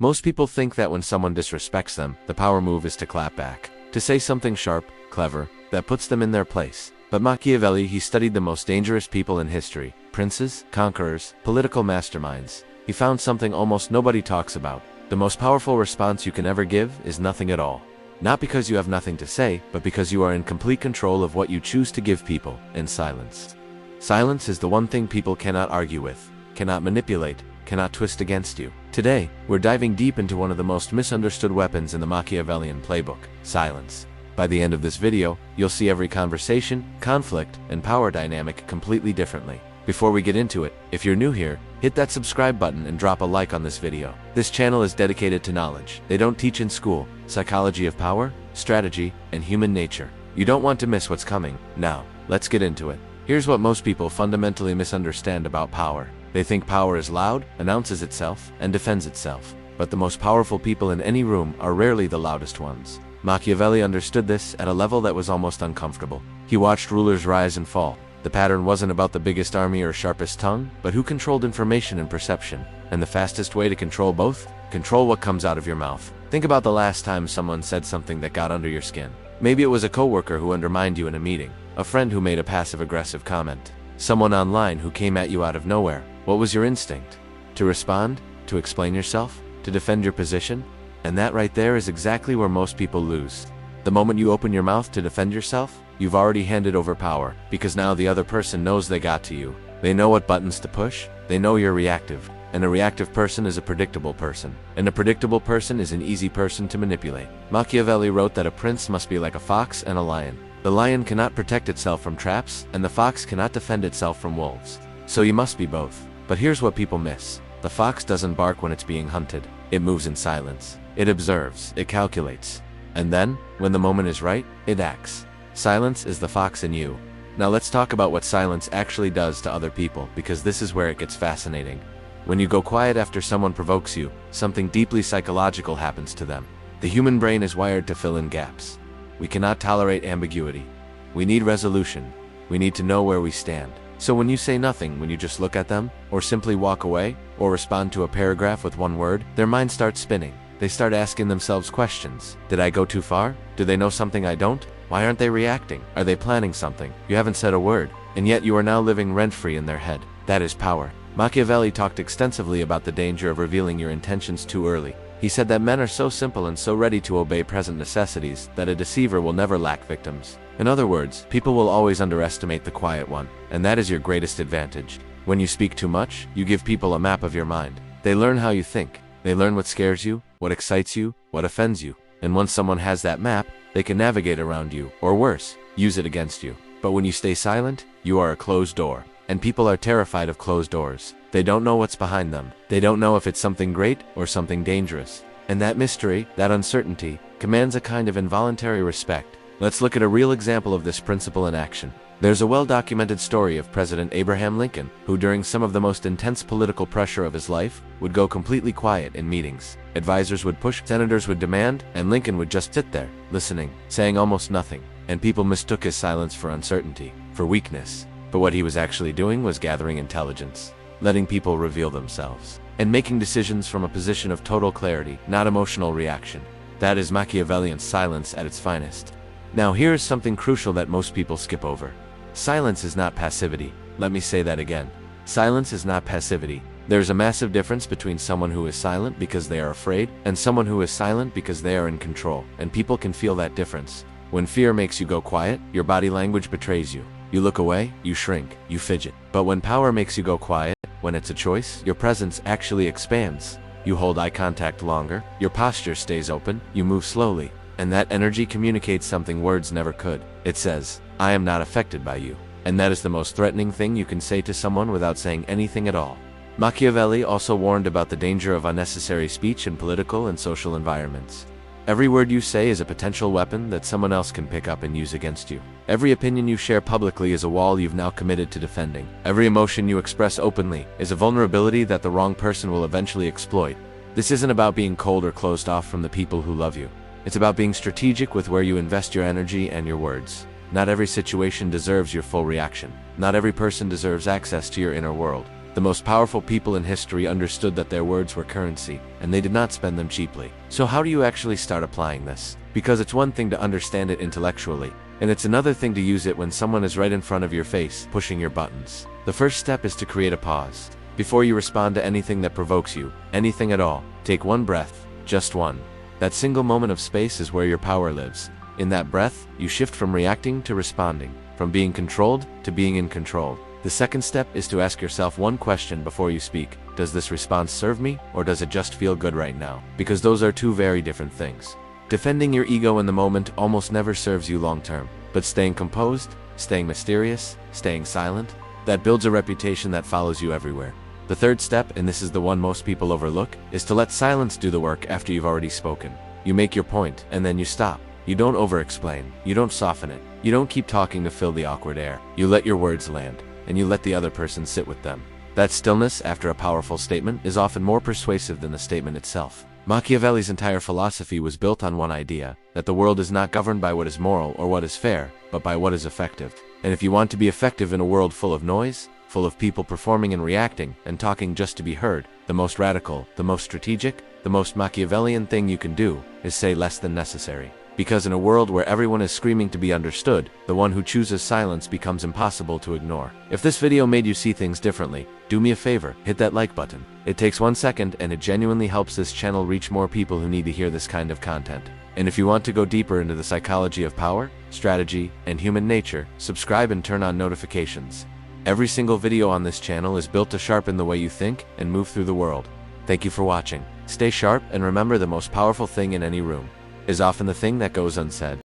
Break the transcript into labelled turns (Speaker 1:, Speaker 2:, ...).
Speaker 1: Most people think that when someone disrespects them, the power move is to clap back, to say something sharp, clever, that puts them in their place. But Machiavelli, he studied the most dangerous people in history, princes, conquerors, political masterminds. He found something almost nobody talks about. The most powerful response you can ever give is nothing at all. Not because you have nothing to say, but because you are in complete control of what you choose to give people, in silence. Silence is the one thing people cannot argue with, cannot manipulate, cannot twist against you. Today, we're diving deep into one of the most misunderstood weapons in the Machiavellian playbook, silence. By the end of this video, you'll see every conversation, conflict, and power dynamic completely differently. Before we get into it, if you're new here, hit that subscribe button and drop a like on this video. This channel is dedicated to knowledge they don't teach in school, psychology of power, strategy, and human nature. You don't want to miss what's coming. Now, let's get into it. Here's what most people fundamentally misunderstand about power. They think power is loud, announces itself, and defends itself. But the most powerful people in any room are rarely the loudest ones. Machiavelli understood this at a level that was almost uncomfortable. He watched rulers rise and fall. The pattern wasn't about the biggest army or sharpest tongue, but who controlled information and perception. And the fastest way to control both? Control what comes out of your mouth. Think about the last time someone said something that got under your skin. Maybe it was a coworker who undermined you in a meeting, a friend who made a passive-aggressive comment, someone online who came at you out of nowhere. What was your instinct? To respond? To explain yourself? To defend your position? And that right there is exactly where most people lose. The moment you open your mouth to defend yourself, you've already handed over power, because now the other person knows they got to you. They know what buttons to push, they know you're reactive, and a reactive person is a predictable person, and a predictable person is an easy person to manipulate. Machiavelli wrote that a prince must be like a fox and a lion. The lion cannot protect itself from traps, and the fox cannot defend itself from wolves. So you must be both. But here's what people miss. The fox doesn't bark when it's being hunted. It moves in silence. It observes, it calculates. And then, when the moment is right, it acts. Silence is the fox in you. Now let's talk about what silence actually does to other people, because this is where it gets fascinating. When you go quiet after someone provokes you, something deeply psychological happens to them. The human brain is wired to fill in gaps. We cannot tolerate ambiguity. We need resolution. We need to know where we stand. So when you say nothing, when you just look at them, or simply walk away, or respond to a paragraph with one word, their mind starts spinning. They start asking themselves questions. Did I go too far? Do they know something I don't? Why aren't they reacting? Are they planning something? You haven't said a word, and yet you are now living rent-free in their head. That is power. Machiavelli talked extensively about the danger of revealing your intentions too early. He said that men are so simple and so ready to obey present necessities that a deceiver will never lack victims. In other words, people will always underestimate the quiet one, and that is your greatest advantage. When you speak too much, you give people a map of your mind. They learn how you think. They learn what scares you, what excites you, what offends you. And once someone has that map, they can navigate around you, or worse, use it against you. But when you stay silent, you are a closed door. And people are terrified of closed doors. They don't know what's behind them. They don't know if it's something great or something dangerous. And that mystery, that uncertainty, commands a kind of involuntary respect. Let's look at a real example of this principle in action. There's a well-documented story of President Abraham Lincoln, who during some of the most intense political pressure of his life, would go completely quiet in meetings. Advisors would push, senators would demand, and Lincoln would just sit there, listening, saying almost nothing. And people mistook his silence for uncertainty, for weakness. But what he was actually doing was gathering intelligence, letting people reveal themselves, and making decisions from a position of total clarity, not emotional reaction. That is Machiavellian silence at its finest. Now here is something crucial that most people skip over. Silence is not passivity. Let me say that again. Silence is not passivity. There's a massive difference between someone who is silent because they are afraid and someone who is silent because they are in control, and people can feel that difference. When fear makes you go quiet, your body language betrays you. You look away, you shrink, you fidget. But when power makes you go quiet, when it's a choice, your presence actually expands. You hold eye contact longer, your posture stays open, you move slowly. And that energy communicates something words never could. It says, I am not affected by you. And that is the most threatening thing you can say to someone without saying anything at all. Machiavelli also warned about the danger of unnecessary speech in political and social environments. Every word you say is a potential weapon that someone else can pick up and use against you. Every opinion you share publicly is a wall you've now committed to defending. Every emotion you express openly is a vulnerability that the wrong person will eventually exploit. This isn't about being cold or closed off from the people who love you. It's about being strategic with where you invest your energy and your words. Not every situation deserves your full reaction. Not every person deserves access to your inner world. The most powerful people in history understood that their words were currency, and they did not spend them cheaply. So how do you actually start applying this? Because it's one thing to understand it intellectually, and it's another thing to use it when someone is right in front of your face, pushing your buttons. The first step is to create a pause. Before you respond to anything that provokes you, anything at all, take one breath, just one. That single moment of space is where your power lives. In that breath, you shift from reacting to responding, from being controlled to being in control. The second step is to ask yourself one question before you speak. Does this response serve me, or does it just feel good right now? Because those are two very different things. Defending your ego in the moment almost never serves you long term, but staying composed, staying mysterious, staying silent, that builds a reputation that follows you everywhere. The third step, and this is the one most people overlook, is to let silence do the work after you've already spoken. You make your point, and then you stop. You don't over-explain. You don't soften it. You don't keep talking to fill the awkward air. You let your words land, and you let the other person sit with them. That stillness after a powerful statement is often more persuasive than the statement itself. Machiavelli's entire philosophy was built on one idea, that the world is not governed by what is moral or what is fair, but by what is effective. And if you want to be effective in a world full of noise, full of people performing and reacting, and talking just to be heard, the most radical, the most strategic, the most Machiavellian thing you can do is say less than necessary. Because in a world where everyone is screaming to be understood, the one who chooses silence becomes impossible to ignore. If this video made you see things differently, do me a favor, hit that like button. It takes 1 second and it genuinely helps this channel reach more people who need to hear this kind of content. And if you want to go deeper into the psychology of power, strategy, and human nature, subscribe and turn on notifications. Every single video on this channel is built to sharpen the way you think and move through the world. Thank you for watching. Stay sharp and remember, the most powerful thing in any room is often the thing that goes unsaid.